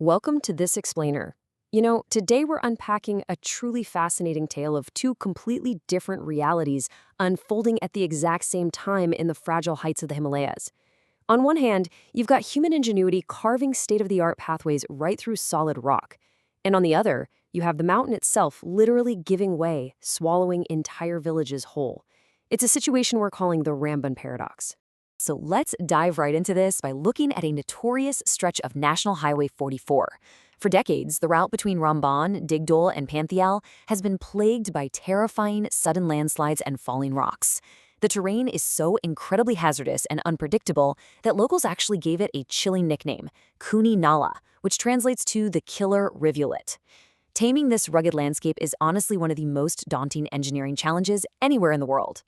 Welcome to This Explainer. Today we're unpacking a truly fascinating tale of two completely different realities unfolding at the exact same time in the fragile heights of the Himalayas. On one hand, you've got human ingenuity carving state-of-the-art pathways right through solid rock. And on the other, you have the mountain itself literally giving way, swallowing entire villages whole. It's a situation we're calling the Ramban paradox. So let's dive right into this by looking at a notorious stretch of National Highway 44. For decades, the route between Ramban, Digdol, and Panthial has been plagued by terrifying sudden landslides and falling rocks. The terrain is so incredibly hazardous and unpredictable that locals actually gave it a chilling nickname, Khooni Nala, which translates to the killer rivulet. Taming this rugged landscape is honestly one of the most daunting engineering challenges anywhere in the world.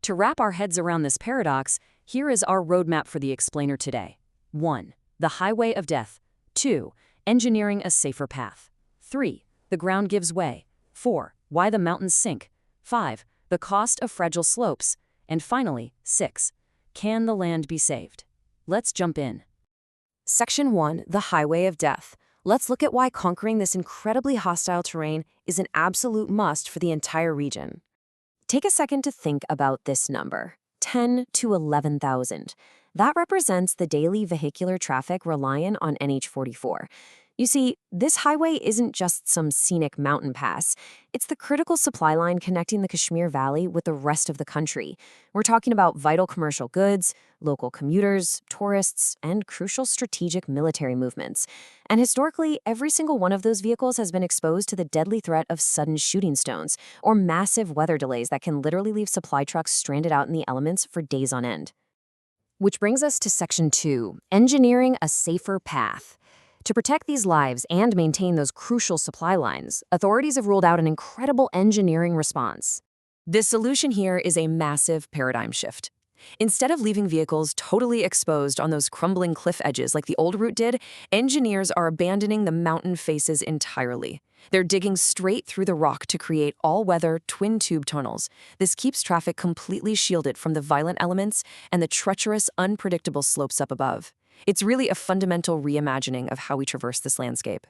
To wrap our heads around this paradox, here is our roadmap for the explainer today. 1. The highway of death. 2. Engineering a safer path. 3. The ground gives way. 4. Why the mountains sink. 5. The cost of fragile slopes. And finally, 6. Can the land be saved? Let's jump in. Section 1. The highway of death. Let's look at why conquering this incredibly hostile terrain is an absolute must for the entire region. Take a second to think about this number. 10 to 11,000. That represents the daily vehicular traffic reliant on NH-44. You see, this highway isn't just some scenic mountain pass. It's the critical supply line connecting the Kashmir Valley with the rest of the country. We're talking about vital commercial goods, local commuters, tourists, and crucial strategic military movements. And historically, every single one of those vehicles has been exposed to the deadly threat of sudden shooting stones or massive weather delays that can literally leave supply trucks stranded out in the elements for days on end. Which brings us to Section 2, engineering a safer path. To protect these lives and maintain those crucial supply lines, authorities have ruled out an incredible engineering response. The solution here is a massive paradigm shift. Instead of leaving vehicles totally exposed on those crumbling cliff edges like the old route did, engineers are abandoning the mountain faces entirely. They're digging straight through the rock to create all-weather twin-tube tunnels. This keeps traffic completely shielded from the violent elements and the treacherous, unpredictable slopes up above. It's really a fundamental reimagining of how we traverse this landscape.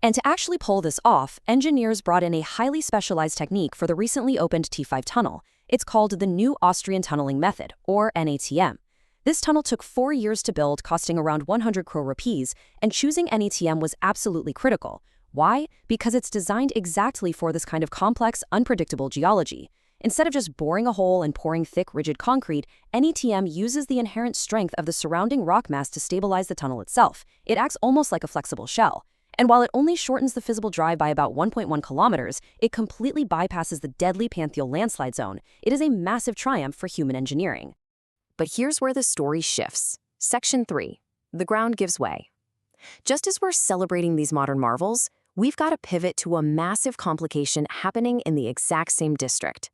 And to actually pull this off, engineers brought in a highly specialized technique for the recently opened T5 tunnel. It's called the New Austrian Tunneling Method, or NATM. This tunnel took 4 years to build, costing around 100 crore rupees, and choosing NATM was absolutely critical. Why? Because it's designed exactly for this kind of complex, unpredictable geology. Instead of just boring a hole and pouring thick, rigid concrete, NATM uses the inherent strength of the surrounding rock mass to stabilize the tunnel itself. It acts almost like a flexible shell. And while it only shortens the feasible drive by about 1.1 kilometers, it completely bypasses the deadly Panthial landslide zone. It is a massive triumph for human engineering. But here's where the story shifts. Section 3. The ground gives way. Just as we're celebrating these modern marvels, we've got to pivot to a massive complication happening in the exact same district.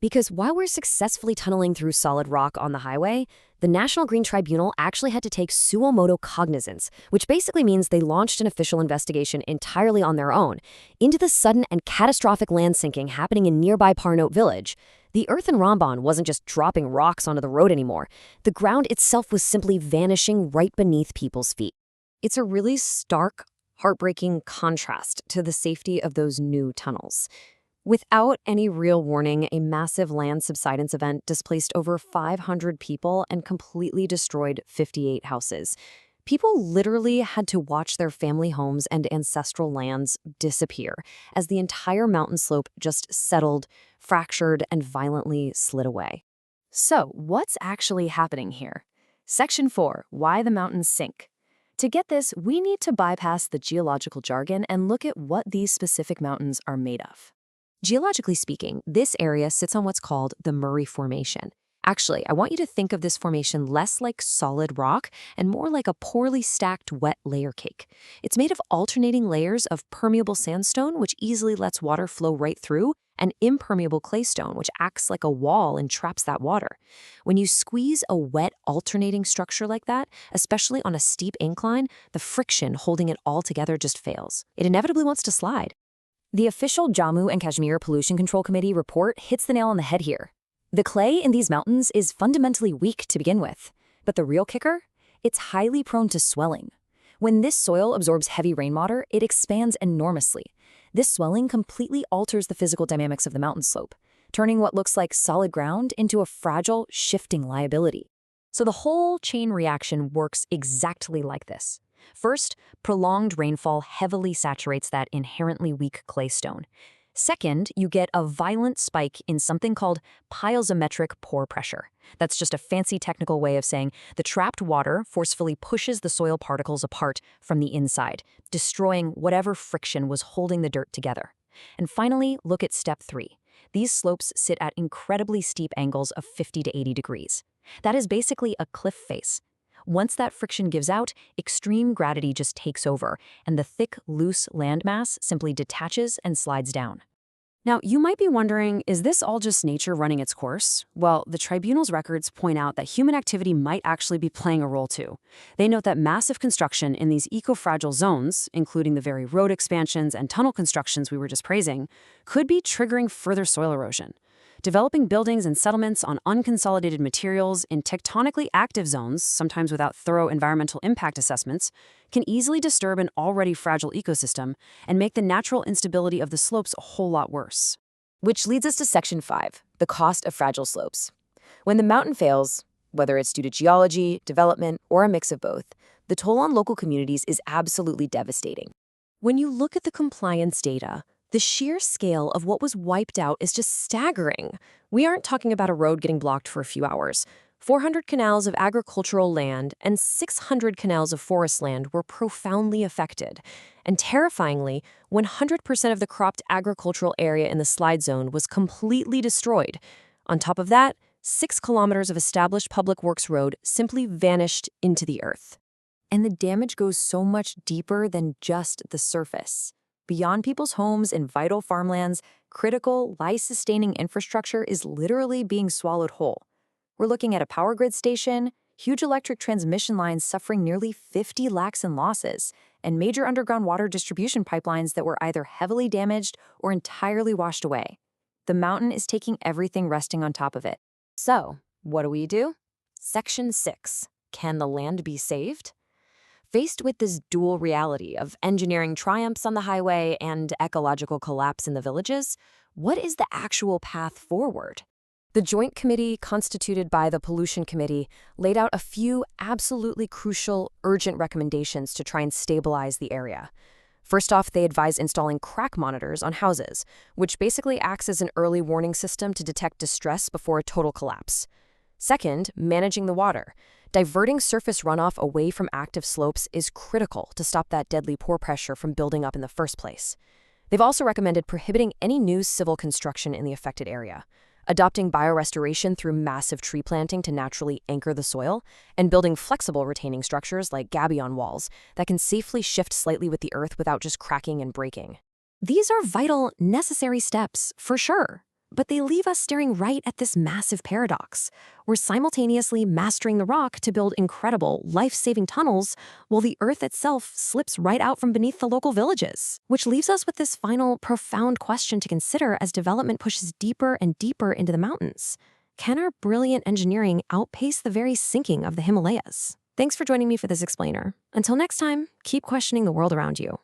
Because while we're successfully tunneling through solid rock on the highway, the National Green Tribunal actually had to take suo motu cognizance, which basically means they launched an official investigation entirely on their own into the sudden and catastrophic land sinking happening in nearby Parnot village. The earth in Ramban wasn't just dropping rocks onto the road anymore. The ground itself was simply vanishing right beneath people's feet. It's a really stark, heartbreaking contrast to the safety of those new tunnels. Without any real warning, a massive land subsidence event displaced over 500 people and completely destroyed 58 houses. People literally had to watch their family homes and ancestral lands disappear as the entire mountain slope just settled, fractured, and violently slid away. So, what's actually happening here? Section 4, why the mountains sink. To get this, we need to bypass the geological jargon and look at what these specific mountains are made of. Geologically speaking, this area sits on what's called the Murray Formation. Actually, I want you to think of this formation less like solid rock and more like a poorly stacked wet layer cake. It's made of alternating layers of permeable sandstone, which easily lets water flow right through, and impermeable claystone, which acts like a wall and traps that water. When you squeeze a wet, alternating structure like that, especially on a steep incline, the friction holding it all together just fails. It inevitably wants to slide. The official Jammu and Kashmir Pollution Control Committee report hits the nail on the head here. The clay in these mountains is fundamentally weak to begin with, but the real kicker? It's highly prone to swelling. When this soil absorbs heavy rainwater, it expands enormously. This swelling completely alters the physical dynamics of the mountain slope, turning what looks like solid ground into a fragile, shifting liability. So the whole chain reaction works exactly like this. First, prolonged rainfall heavily saturates that inherently weak clay stone. Second, you get a violent spike in something called piezometric pore pressure. That's just a fancy technical way of saying the trapped water forcefully pushes the soil particles apart from the inside, destroying whatever friction was holding the dirt together. And finally, look at step 3. These slopes sit at incredibly steep angles of 50 to 80 degrees. That is basically a cliff face. Once that friction gives out, extreme gravity just takes over, and the thick, loose landmass simply detaches and slides down. Now, you might be wondering, is this all just nature running its course? Well, the tribunal's records point out that human activity might actually be playing a role too. They note that massive construction in these eco-fragile zones, including the very road expansions and tunnel constructions we were just praising, could be triggering further soil erosion. Developing buildings and settlements on unconsolidated materials in tectonically active zones, sometimes without thorough environmental impact assessments, can easily disturb an already fragile ecosystem and make the natural instability of the slopes a whole lot worse. Which leads us to Section 5, the cost of fragile slopes. When the mountain fails, whether it's due to geology, development, or a mix of both, the toll on local communities is absolutely devastating. When you look at the compliance data, the sheer scale of what was wiped out is just staggering. We aren't talking about a road getting blocked for a few hours. 400 canals of agricultural land and 600 canals of forest land were profoundly affected. And terrifyingly, 100% of the cropped agricultural area in the slide zone was completely destroyed. On top of that, 6 kilometers of established public works road simply vanished into the earth. And the damage goes so much deeper than just the surface. Beyond people's homes and vital farmlands, critical, life-sustaining infrastructure is literally being swallowed whole. We're looking at a power grid station, huge electric transmission lines suffering nearly 50 lakhs in losses, and major underground water distribution pipelines that were either heavily damaged or entirely washed away. The mountain is taking everything resting on top of it. So, what do? Section 6. Can the land be saved? Faced with this dual reality of engineering triumphs on the highway and ecological collapse in the villages, what is the actual path forward? The Joint Committee, constituted by the Pollution Committee, laid out a few absolutely crucial, urgent recommendations to try and stabilize the area. First off, they advise installing crack monitors on houses, which basically acts as an early warning system to detect distress before a total collapse. Second, managing the water. Diverting surface runoff away from active slopes is critical to stop that deadly pore pressure from building up in the first place. They've also recommended prohibiting any new civil construction in the affected area, adopting biorestoration through massive tree planting to naturally anchor the soil, and building flexible retaining structures like gabion walls that can safely shift slightly with the earth without just cracking and breaking. These are vital, necessary steps, for sure. But they leave us staring right at this massive paradox. We're simultaneously mastering the rock to build incredible, life-saving tunnels, while the earth itself slips right out from beneath the local villages. Which leaves us with this final, profound question to consider as development pushes deeper and deeper into the mountains. Can our brilliant engineering outpace the very sinking of the Himalayas? Thanks for joining me for this explainer. Until next time, keep questioning the world around you.